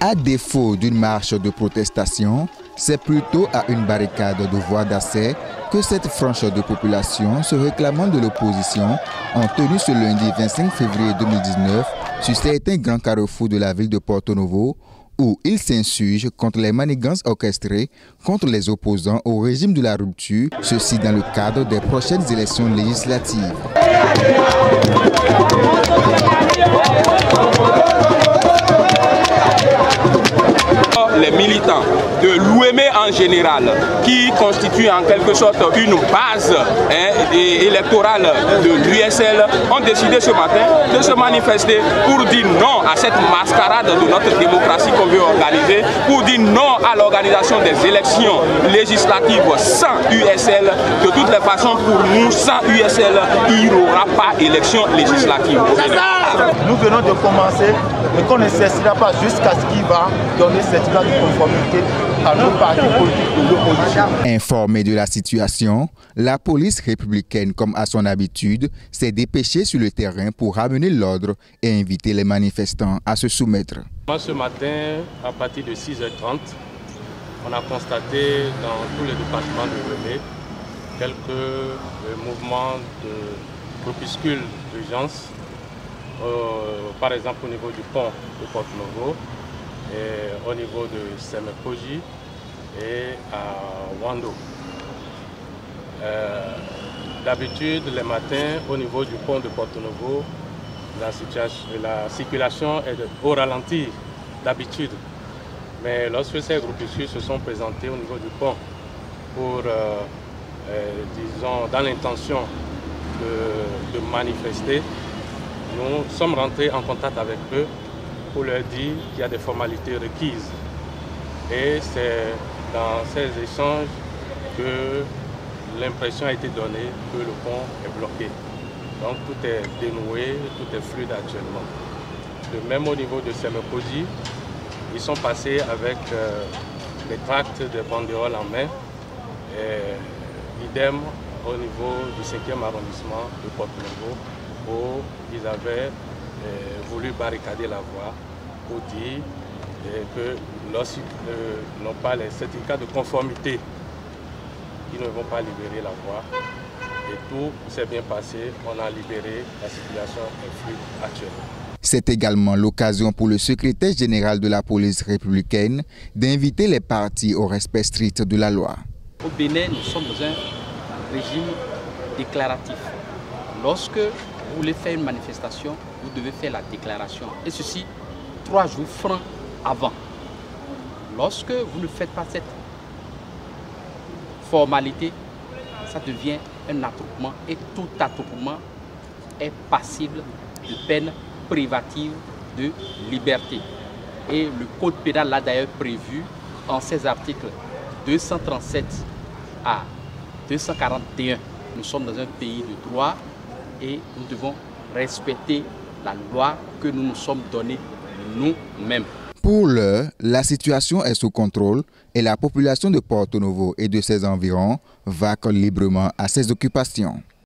À défaut d'une marche de protestation, c'est plutôt à une barricade de voies d'accès que cette frange de population se réclamant de l'opposition ont tenu ce lundi 25 février 2019 sur certains grands carrefours de la ville de Porto Novo, où ils s'insurgent contre les manigances orchestrées contre les opposants au régime de la rupture, ceci dans le cadre des prochaines élections législatives. Les militants de l'UEM en général, qui constituent en quelque sorte une base électorale de l'USL, ont décidé ce matin de se manifester pour dire non à cette mascarade de notre démocratie qu'on veut organiser, pour dire non à l'organisation des élections législatives sans USL. De toutes les façons, pour nous, sans USL, il n'y aura pas d'élection législative. Nous venons de commencer, mais qu'on ne cessera pas jusqu'à ce qu'il va donner cette certificat de conformité à nos partis politiques de l'opposition. Informée de la situation, la police républicaine, comme à son habitude, s'est dépêchée sur le terrain pour ramener l'ordre et inviter les manifestants à se soumettre. Ce matin, à partir de 6h30, on a constaté dans tous les départements de l'UEM quelques mouvements de groupuscules d'urgence. Par exemple au niveau du pont de Porto Novo, et au niveau de Semekoji et à Wando. D'habitude, les matins, au niveau du pont de Porto Novo, la circulation est au ralenti d'habitude. Mais lorsque ces groupuscules se sont présentés au niveau du pont pour, disons, dans l'intention de manifester, nous sommes rentrés en contact avec eux pour leur dire qu'il y a des formalités requises. Et c'est dans ces échanges que l'impression a été donnée que le pont est bloqué. Donc tout est dénoué, tout est fluide actuellement. De même au niveau de Semekoji, ils sont passés avec les tracts de banderoles en main. Et idem au niveau du 5e arrondissement de Porto Novo, où ils avaient voulu barricader la voie pour dire que lorsqu'ils n'ont pas les certificats de conformité, ils ne vont pas libérer la voie. Et tout s'est bien passé, on a libéré, la circulation est fluide actuellement. C'est également l'occasion pour le secrétaire général de la police républicaine d'inviter les partis au respect strict de la loi. Au Bénin, nous sommes dans un régime déclaratif. Lorsque vous voulez faire une manifestation, vous devez faire la déclaration. Et ceci 3 jours francs avant. Lorsque vous ne faites pas cette formalité, ça devient un attroupement. Et tout attroupement est passible de peine privative de liberté. Et le code pénal l'a d'ailleurs prévu en ses articles 237 à 241. Nous sommes dans un pays de droit et nous devons respecter la loi que nous nous sommes donnée nous-mêmes. Pour l'heure, la situation est sous contrôle et la population de Porto Novo et de ses environs vaque librement à ses occupations.